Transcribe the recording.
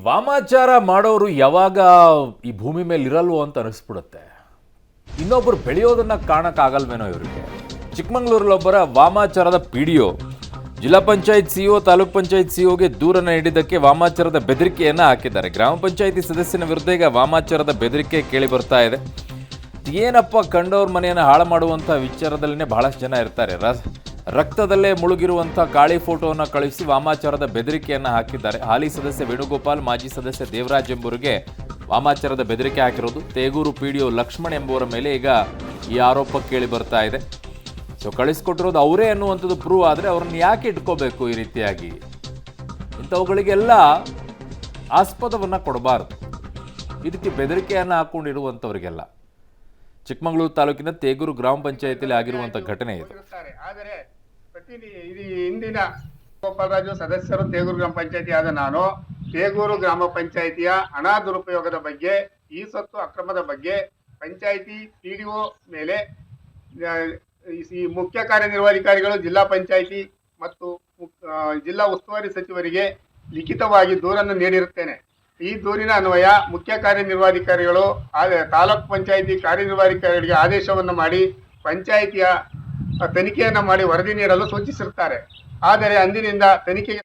ವಾಮಾಚಾರ ಮಾಡೋರು ಯಾವಾಗ ಈ ಭೂಮಿ ಮೇಲೆ ಇರಲ್ವೋ ಅಂತ ಅನಿಸ್ಬಿಡುತ್ತೆ. ಇನ್ನೊಬ್ಬರು ಬೆಳೆಯೋದನ್ನ ಕಾಣಕ್ಕಾಗಲ್ವೇನೋ ಇವರಿಗೆ. ಚಿಕ್ಕಮಂಗ್ಳೂರಲ್ಲೊಬ್ಬರ ವಾಮಾಚಾರದ ಪಿಡಿಒ ಜಿಲ್ಲಾ ಪಂಚಾಯತ್ ಸಿಇಒ ತಾಲೂಕ್ ಪಂಚಾಯತ್ ಸಿಇಒಗೆ ದೂರನ್ನು ನೀಡಿದ್ದಕ್ಕೆ ವಾಮಾಚಾರದ ಬೆದರಿಕೆಯನ್ನ ಹಾಕಿದ್ದಾರೆ. ಗ್ರಾಮ ಪಂಚಾಯತಿ ಸದಸ್ಯನ ವಿರುದ್ಧ ಈಗ ವಾಮಾಚಾರದ ಬೆದರಿಕೆ ಕೇಳಿ ಬರ್ತಾ ಇದೆ. ಏನಪ್ಪ, ಕಂಡವ್ರ ಮನೆಯನ್ನು ಹಾಳು ಮಾಡುವಂಥ ವಿಚಾರದಲ್ಲೇ ಬಹಳಷ್ಟು ಜನ ಇರ್ತಾರೆ. ರಕ್ತದಲ್ಲೇ ಮುಳುಗಿರುವಂಥ ಕಾಳಿ ಫೋಟೋವನ್ನು ಕಳುಹಿಸಿ ವಾಮಾಚಾರದ ಬೆದರಿಕೆಯನ್ನು ಹಾಕಿದ್ದಾರೆ. ಹಾಲಿ ಸದಸ್ಯ ವೇಣುಗೋಪಾಲ್, ಮಾಜಿ ಸದಸ್ಯ ದೇವರಾಜ್ ಎಂಬುವರಿಗೆ ವಾಮಾಚಾರದ ಬೆದರಿಕೆ ಹಾಕಿರೋದು. ತೇಗೂರು ಪಿಡಿಒ ಲಕ್ಷ್ಮಣ್ ಎಂಬುವರ ಮೇಲೆ ಈಗ ಈ ಆರೋಪ ಕೇಳಿ ಬರ್ತಾ ಇದೆ. ಸೊ ಕಳಿಸ್ಕೊಟ್ಟಿರೋದು ಅವರೇ ಅನ್ನುವಂಥದ್ದು ಪ್ರೂವ್ ಆದರೆ ಅವ್ರನ್ನ ಯಾಕೆ ಇಟ್ಕೋಬೇಕು ಈ ರೀತಿಯಾಗಿ? ಇಂಥವುಗಳಿಗೆಲ್ಲ ಆಸ್ಪದವನ್ನು ಕೊಡಬಾರ್ದು. ಇದಕ್ಕೆ ಬೆದರಿಕೆಯನ್ನು ಹಾಕೊಂಡಿರುವಂಥವ್ರಿಗೆಲ್ಲ. ಚಿಕ್ಕಮಗಳೂರು ತಾಲೂಕಿನ ತೇಗೂರು ಗ್ರಾಮ ಪಂಚಾಯತಿಯಲ್ಲಿ ಆಗಿರುವಂಥ ಘಟನೆ ಇದು. ಆದರೆ ಇಂದಿನ ಗೋಪಾಲರಾಜು ಸದಸ್ಯರು ತೇಗೂರು ಗ್ರಾಮ ಪಂಚಾಯತಿ ಆದ ನಾನು ತೇಗೂರು ಗ್ರಾಮ ಪಂಚಾಯತಿಯ ಹಣ ದುರುಪಯೋಗದ ಬಗ್ಗೆ, ಈ ಸ್ವತ್ತು ಅಕ್ರಮದ ಬಗ್ಗೆ ಪಂಚಾಯತಿ ಪಿಡಿಒ ಮೇಲೆ ಈ ಮುಖ್ಯ ಕಾರ್ಯನಿರ್ವಹಣಾಧಿಕಾರಿಗಳು, ಜಿಲ್ಲಾ ಪಂಚಾಯತಿ ಮತ್ತು ಜಿಲ್ಲಾ ಉಸ್ತುವಾರಿ ಸಚಿವರಿಗೆ ಲಿಖಿತವಾಗಿ ದೂರನ್ನು ನೀಡಿರುತ್ತೇನೆ. ಈ ದೂರಿನ ಅನ್ವಯ ಮುಖ್ಯ ಕಾರ್ಯನಿರ್ವಹಣಾಧಿಕಾರಿಗಳು ತಾಲೂಕ್ ಪಂಚಾಯತಿ ಕಾರ್ಯನಿರ್ವಹಣಾಧಿಕಾರಿಗಳಿಗೆ ಆದೇಶವನ್ನು ಮಾಡಿ ಪಂಚಾಯಿತಿಯ ತನಿಖೆಯನ್ನು ಮಾಡಿ ವರದಿ ನೀಡಲು ಸೂಚಿಸಿರುತ್ತಾರೆ. ಆದರೆ ಅಂದಿನಿಂದ ತನಿಖೆಗೆ